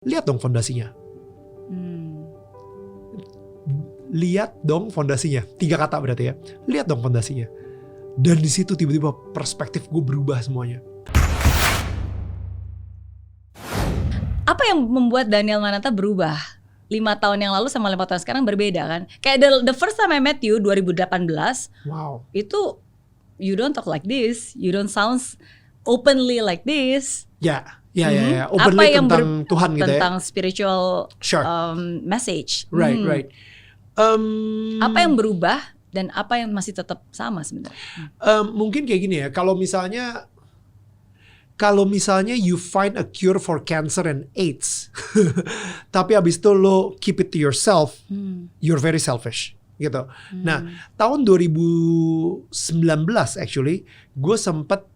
Lihat dong fondasinya. Lihat dong fondasinya. 3 kata berarti ya. Lihat dong fondasinya. Dan di situ tiba-tiba perspektif gue berubah semuanya. Apa yang membuat Daniel Mananta berubah? 5 tahun yang lalu sama 5 tahun sekarang berbeda kan? Kayak the first time I met you 2018. Wow. Itu you don't talk like this, you don't sound openly like this. Ya. Openly apa yang tentang Tuhan gitu ya. Tentang spiritual Sure. Message. Right. Apa yang berubah dan apa yang masih tetap sama sebenarnya? Mungkin kayak gini ya. Kalau misalnya you find a cure for cancer and AIDS, tapi abis itu lo keep it to yourself, you're very selfish gitu. Nah, tahun 2019 actually, gue sempat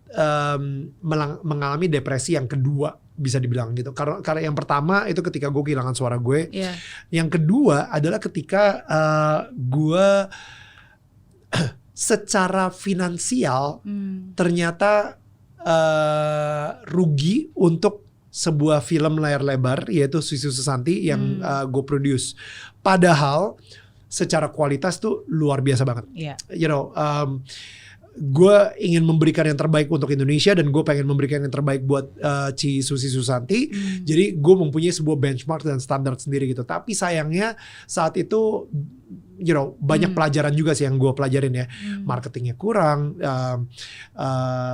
mengalami depresi yang kedua, bisa dibilang gitu. Karena yang pertama itu ketika gue kehilangan suara gue. Yeah. Yang kedua adalah ketika gue secara finansial ternyata rugi untuk sebuah film layar lebar, yaitu Susi Susanti yang gue produce. Padahal secara kualitas tuh luar biasa banget. Yeah. You know, gue ingin memberikan yang terbaik untuk Indonesia dan gue pengen memberikan yang terbaik buat Ci Susi Susanti. Jadi gue mempunyai sebuah benchmark dan standar sendiri gitu. Tapi sayangnya saat itu, you know, banyak pelajaran juga sih yang gue pelajarin ya. Marketingnya kurang,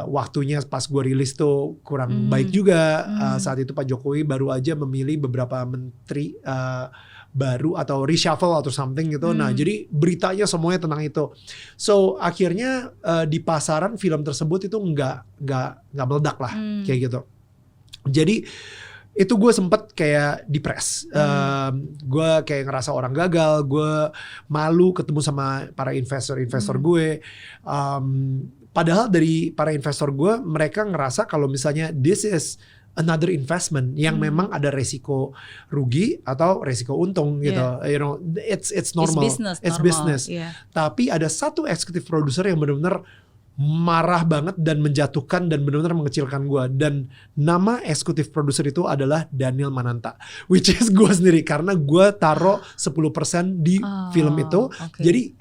waktunya pas gue rilis tuh kurang baik juga. Saat itu Pak Jokowi baru aja memilih beberapa menteri baru atau reshuffle atau something gitu. Nah, jadi beritanya semuanya tentang itu. So akhirnya di pasaran film tersebut itu nggak meledak lah kayak gitu. Jadi itu gue sempet kayak depres. Gue kayak ngerasa orang gagal. Gue malu ketemu sama para investor gue. Padahal dari para investor gue, mereka ngerasa kalau misalnya this is another investment yang memang ada resiko rugi atau resiko untung gitu. You know, it's normal. It's business. Yeah. Tapi ada satu executive producer yang benar-benar marah banget dan menjatuhkan dan benar-benar mengecilkan gue. Dan nama executive producer itu adalah Daniel Mananta, which is gue sendiri, karena gue taruh 10% di film itu. Okay. Jadi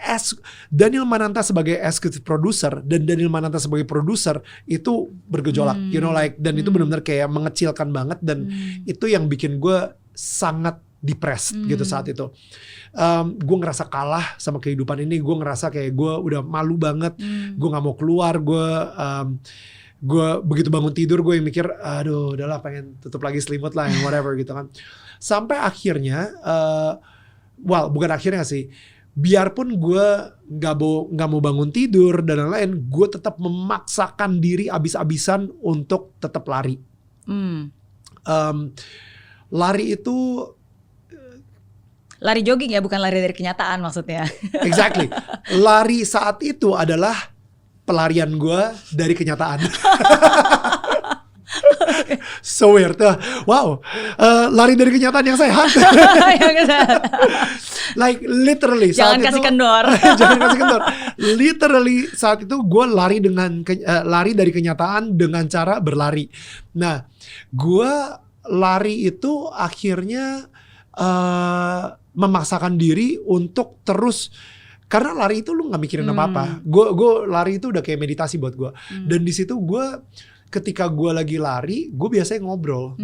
Daniel Mananta sebagai executive producer dan Daniel Mananta sebagai producer itu bergejolak, you know, like, dan itu benar-benar kayak mengecilkan banget. Dan itu yang bikin gue sangat depressed gitu saat itu. Gue ngerasa kalah sama kehidupan ini. Gue ngerasa kayak gue udah malu banget. Gue gak mau keluar. Gue begitu bangun tidur gue yang mikir, aduh udahlah pengen tutup lagi selimut lah yang whatever gitu kan. Sampai akhirnya, bukan akhirnya sih, biarpun gue gak mau bangun tidur dan lain-lain, gue tetap memaksakan diri abis-abisan untuk tetap lari. Lari itu lari jogging ya, bukan lari dari kenyataan maksudnya. Exactly. Lari saat itu adalah pelarian gue dari kenyataan. So weird. Wow. Lari dari kenyataan yang sehat. Like literally jangan saat kasih itu, kendor. Jangan kasih kendor. Literally saat itu gue lari lari dari kenyataan dengan cara berlari. Nah, gue lari itu akhirnya memaksakan diri untuk terus, karena lari itu lu nggak mikirin apa-apa. Gue lari itu udah kayak meditasi buat gue. Dan di situ gue, ketika gue lagi lari, gue biasanya ngobrol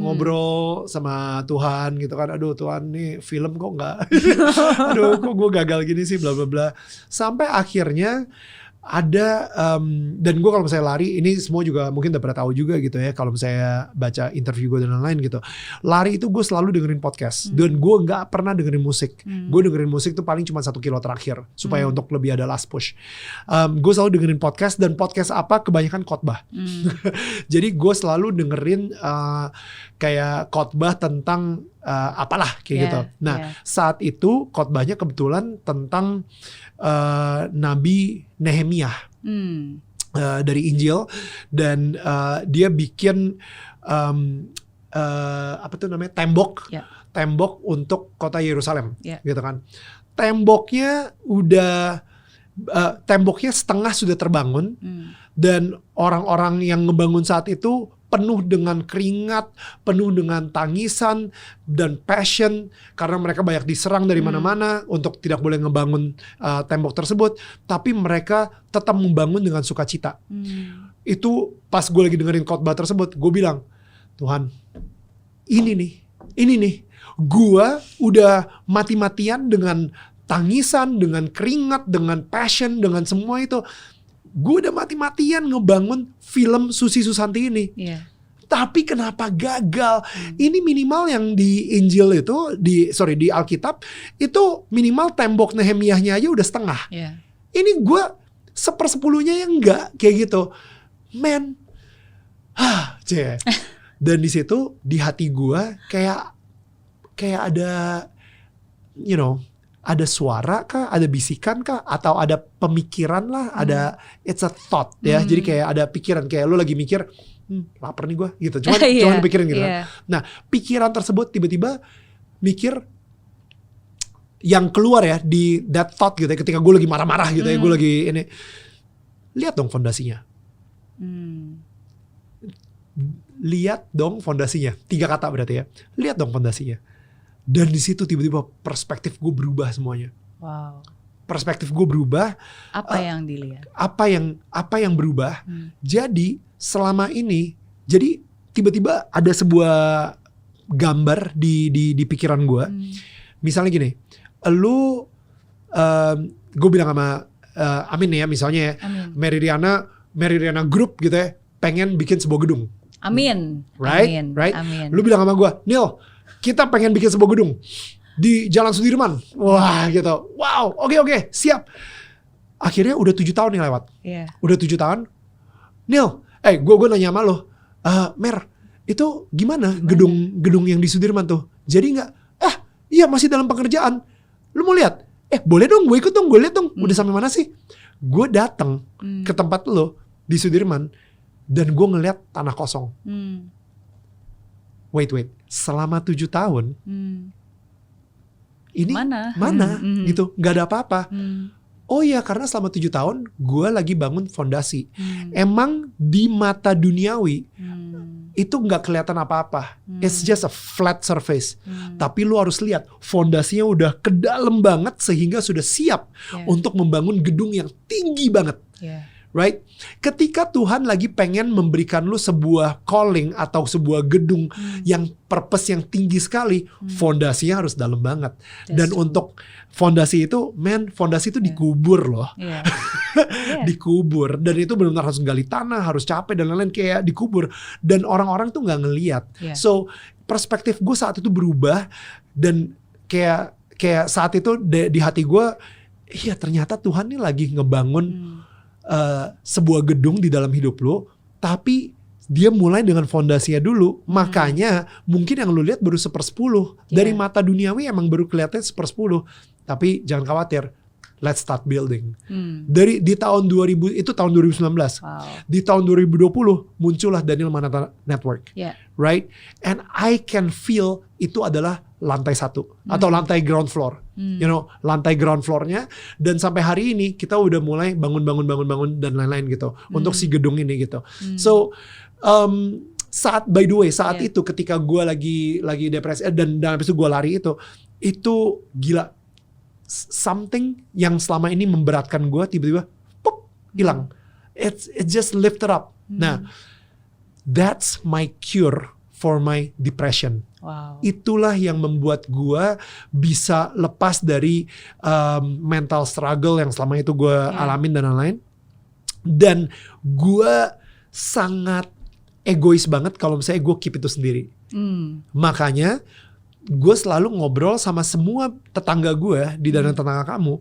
sama Tuhan gitu kan. Aduh Tuhan, nih film kok nggak, aduh kok gue gagal gini sih, bla bla bla. Sampai akhirnya ada, dan gue kalau misalnya lari, ini semua juga mungkin udah pernah tahu juga gitu ya, kalau misalnya baca interview gue dan lain-lain gitu, lari itu gue selalu dengerin podcast. Dan gue gak pernah dengerin musik. Gue dengerin musik tuh paling cuma 1 kilo terakhir, supaya untuk lebih ada last push. Gue selalu dengerin podcast, dan podcast apa? Kebanyakan khotbah. Jadi gue selalu dengerin kayak khotbah tentang apalah kayak gitu. Nah, saat itu khotbahnya kebetulan tentang Nabi Nehemia dari Injil, dan dia bikin apa tuh namanya, tembok untuk kota Yerusalem, gitu kan. Temboknya setengah sudah terbangun, dan orang-orang yang ngebangun saat itu penuh dengan keringat, penuh dengan tangisan dan passion karena mereka banyak diserang dari mana-mana untuk tidak boleh ngebangun tembok tersebut, tapi mereka tetap membangun dengan sukacita. Itu pas gue lagi dengerin khotbah tersebut, gue bilang, Tuhan, ini nih, gue udah mati-matian dengan tangisan, dengan keringat, dengan passion, dengan semua itu. Gue udah mati-matian ngebangun film Susi Susanti ini. Tapi kenapa gagal? Ini minimal yang di Injil itu, di Alkitab, itu minimal tembok Nehemiahnya aja udah setengah. Ini gue 1/10-nya yang enggak, kayak gitu. Man, dan di situ di hati gue kayak ada, ada suara kah, ada bisikan kah, atau ada pemikiran lah, ada it's a thought ya. Jadi kayak ada pikiran, kayak lu lagi mikir, lapar nih gue gitu. Cuman pikirin gitu. Nah, pikiran tersebut tiba-tiba mikir yang keluar ya di that thought gitu ya, ketika gue lagi marah-marah gitu ya, gue lagi ini, lihat dong fondasinya. Lihat dong fondasinya. 3 kata berarti ya. Lihat dong fondasinya. Dan di situ tiba-tiba perspektif gue berubah semuanya. Wow. Perspektif gue berubah. Apa yang dilihat? Apa yang berubah? Jadi selama ini, jadi tiba-tiba ada sebuah gambar di pikiran gue. Misalnya gini, gue bilang sama Amin ya, misalnya ya, Mary Riana Group gitu ya, pengen bikin sebuah gedung. Amin. Right? Amin. Lu bilang sama gue, Neil, kita pengen bikin sebuah gedung di Jalan Sudirman. Wah gitu. Wow, oke, siap. Akhirnya udah 7 tahun yang lewat. Udah 7 tahun. Neil, gue nanya sama lo, Mer, itu gimana gedung yang di Sudirman tuh? Jadi nggak? Iya masih dalam pengerjaan. Lu mau lihat? Boleh dong, gue ikut dong, gue lihat dong. Udah sampai mana sih? Gue datang ke tempat lo di Sudirman dan gue ngeliat tanah kosong. Wait, selama 7 tahun ini mana gitu, nggak ada apa-apa. Oh iya, karena selama 7 tahun gue lagi bangun fondasi. Emang di mata duniawi itu nggak kelihatan apa-apa. It's just a flat surface. Tapi lu harus lihat fondasinya udah ke dalam banget sehingga sudah siap untuk membangun gedung yang tinggi banget. Right? Ketika Tuhan lagi pengen memberikan lu sebuah calling atau sebuah gedung yang purpose yang tinggi sekali, fondasinya harus dalam banget. Dan untuk fondasi itu, fondasi itu dikubur loh. Dikubur. Dan itu benar-benar harus gali tanah, harus capek dan lain-lain, kayak dikubur. Dan orang-orang tuh gak ngeliat. So, perspektif gue saat itu berubah. Dan kayak saat itu di hati gue, iya ternyata Tuhan nih lagi ngebangun sebuah gedung di dalam hidup lo, tapi dia mulai dengan fondasinya dulu. Makanya mungkin yang lu lihat baru 1/10. Dari mata duniawi emang baru kelihatan 1/10. Tapi jangan khawatir, let's start building. Di tahun 2000, itu tahun 2019. Di tahun 2020 muncullah Daniel Mananta Network. Right? And I can feel itu adalah lantai 1 atau lantai ground floor. Lantai ground floornya. Dan sampai hari ini kita udah mulai bangun dan lain-lain gitu. Untuk si gedung ini gitu. So, saat itu ketika gue lagi depresi dan habis itu gue lari itu gila. Something yang selama ini memberatkan gue tiba-tiba hilang. It just lifted up. Nah, that's my cure for my depression. Itulah yang membuat gue bisa lepas dari mental struggle yang selama itu gue alamin dan lain-lain. Dan gue sangat egois banget kalau misalnya gue keep itu sendiri. Makanya gue selalu ngobrol sama semua tetangga gue di Danau Tetangga Kamu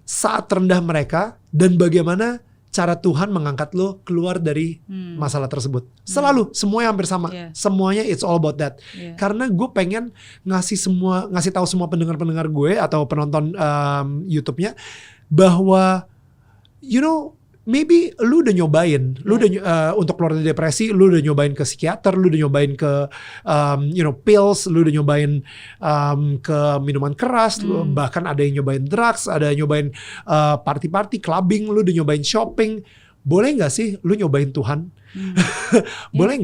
saat terendah mereka dan bagaimana cara Tuhan mengangkat lo keluar dari masalah tersebut. Selalu semuanya hampir sama. Semuanya it's all about that. Karena gue pengen ngasih tahu semua pendengar-pendengar gue atau penonton YouTube-nya bahwa maybe lu udah nyobain, lu udah untuk keluar dari depresi, lu udah nyobain ke psikiater, lu udah nyobain ke pills, lu udah nyobain ke minuman keras, lu, bahkan ada yang nyobain drugs, ada yang nyobain party-party, clubbing, lu udah nyobain shopping, boleh nggak sih lu nyobain Tuhan? Boleh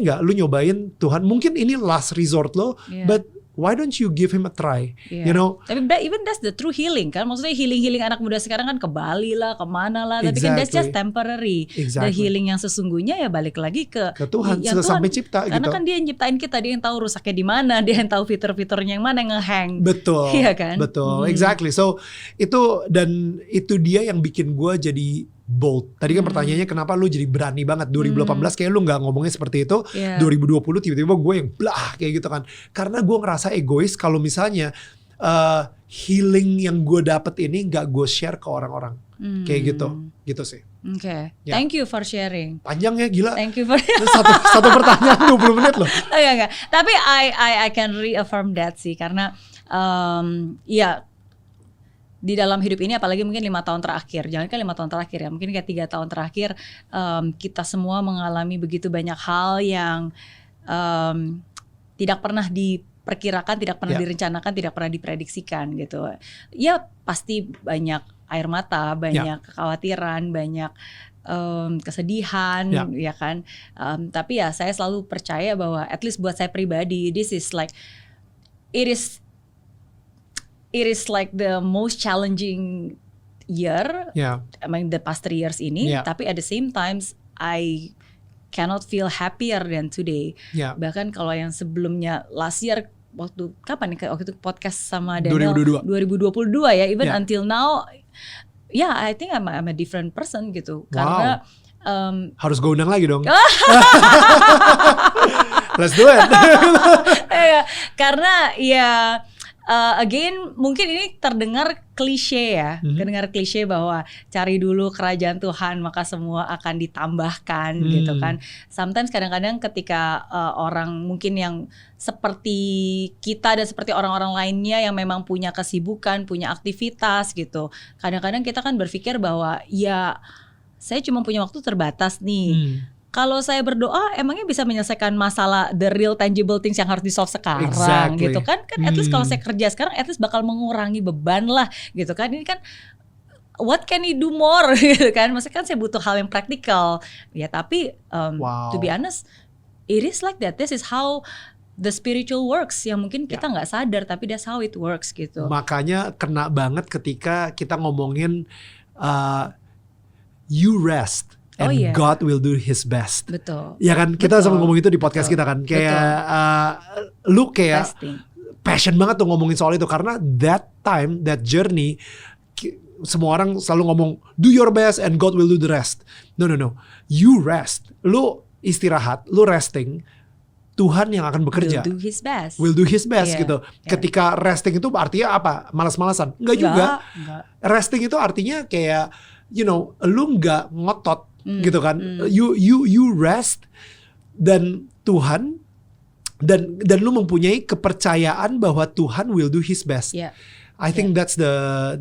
nggak lu nyobain Tuhan? Mungkin ini last resort lo, but why don't you give him a try? You know? Tapi even that's the true healing kan. Maksudnya healing anak muda sekarang kan ke Bali lah, kemana lah. Tapi kan that's just temporary. The healing yang sesungguhnya ya balik lagi ke Tuhan, sampai cipta. Karena gitu. kan dia yang nyiptain kita, dia yang tahu rusaknya di mana, dia yang tahu fitur-fiturnya yang mana yang nge-hang. Betul. Iya kan? Betul. Exactly. So itu dia yang bikin gue jadi bold. Tadi kan pertanyaannya kenapa lu jadi berani banget 2018 kayak lu gak ngomongnya seperti itu. 2020 tiba-tiba gue yang blah kayak gitu kan. Karena gue ngerasa egois kalau misalnya healing yang gue dapet ini gak gue share ke orang-orang. Kayak gitu sih. Oke. Thank you for sharing. Panjang ya, gila. Thank you for satu pertanyaan 20 menit loh. Enggak. Tapi I can reaffirm that sih, karena ya di dalam hidup ini, apalagi mungkin 5 tahun terakhir, jangan kan 5 tahun terakhir ya, mungkin kayak 3 tahun terakhir, kita semua mengalami begitu banyak hal yang tidak pernah diperkirakan, tidak pernah direncanakan, tidak pernah diprediksikan gitu. Ya pasti banyak air mata, banyak kekhawatiran, banyak kesedihan, ya kan. Tapi ya saya selalu percaya bahwa at least buat saya pribadi, this is like it is like the most challenging year, among the past 3 years ini. Tapi at the same times, I cannot feel happier than today. Bahkan kalau yang sebelumnya last year, waktu kapan nih? Waktu itu podcast sama Daniel 2022 ya. Even until now, I think I'm a different person gitu. Karena harus gue undang lagi dong. Let's do it. Karena again, mungkin ini terdengar klise ya, terdengar klise bahwa cari dulu kerajaan Tuhan maka semua akan ditambahkan gitu kan. Sometimes kadang-kadang ketika orang mungkin yang seperti kita dan seperti orang-orang lainnya yang memang punya kesibukan, punya aktivitas gitu, kadang-kadang kita kan berpikir bahwa ya saya cuma punya waktu terbatas nih. Kalau saya berdoa, emangnya bisa menyelesaikan masalah the real tangible things yang harus di-solve sekarang gitu kan? Kan at least kalau saya kerja sekarang, at least bakal mengurangi beban lah gitu kan. Ini kan what can you do more gitu kan? Maksudnya kan saya butuh hal yang praktikal. Ya tapi to be honest, it is like that. This is how the spiritual works, yang mungkin kita nggak sadar tapi that's how it works gitu. Makanya kena banget ketika kita ngomongin you rest. And God will do His best. Betul. Ya kan, kita sama ngomong itu di podcast kita kan. Kayak lu kayak passion banget tuh ngomongin soal itu, karena that time, that journey, semua orang selalu ngomong do your best and God will do the rest. No. You rest. Lu istirahat, lu resting. Tuhan yang akan bekerja. Will do his best gitu. Ketika resting itu artinya apa? Malas-malasan? Enggak juga. Resting itu artinya kayak lu nggak ngotot gitu kan. You rest, dan Tuhan dan lu mempunyai kepercayaan bahwa Tuhan will do his best. I think that's the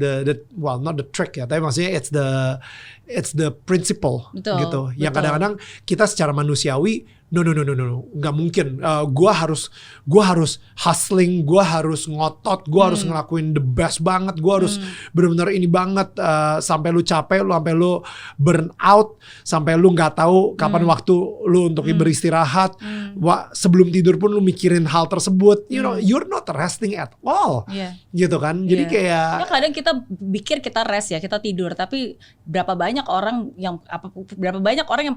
well, not the trick ya, tapi maksudnya it's the principle. Gitu. Yang kadang-kadang kita secara manusiawi no, nggak mungkin. Gua harus hustling, gua harus ngotot, gua harus ngelakuin the best banget, gua harus benar-benar ini banget, sampai lu capek, sampai lu burn out, sampai lu nggak tahu kapan waktu lu untuk beristirahat. Sebelum tidur pun lu mikirin hal tersebut. You're not resting at all. Gitu kan. Jadi kayak kadang kita pikir kita rest ya, kita tidur, tapi berapa banyak orang yang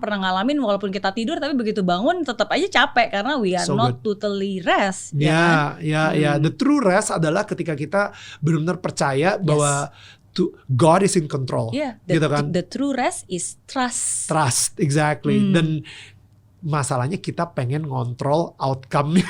pernah ngalamin walaupun kita tidur tapi begitu bangun tetap aja capek karena we are not totally rest. Ya. The true rest adalah ketika kita benar-benar percaya bahwa God is in control. Gitu kan. The true rest is trust. Trust, exactly. Dan masalahnya kita pengen ngontrol outcome.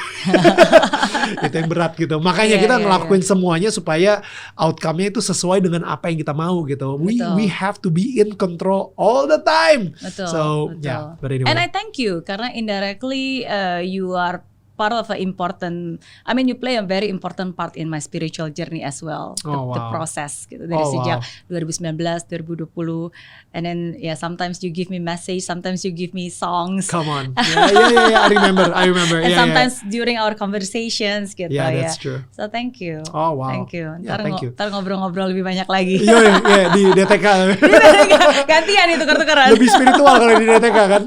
Itu yang berat gitu. Makanya kita ngelakuin semuanya supaya outcome-nya itu sesuai dengan apa yang kita mau gitu. We have to be in control all the time. Betul. But anyway. And I thank you karena indirectly you are part of an important, I mean you play a very important part in my spiritual journey as well. The process gitu dari sejak 2019, 2020, and then sometimes you give me message, sometimes you give me songs. Come on, yeah, I remember. And sometimes during our conversations gitu ya. Yeah, that's true. So thank you. Oh wow. Thank you. Ntar ngobrol-ngobrol lebih banyak lagi. Iya di DTK. Gantian itu tuker-tukeran. Lebih spiritual kalau di DTK kan.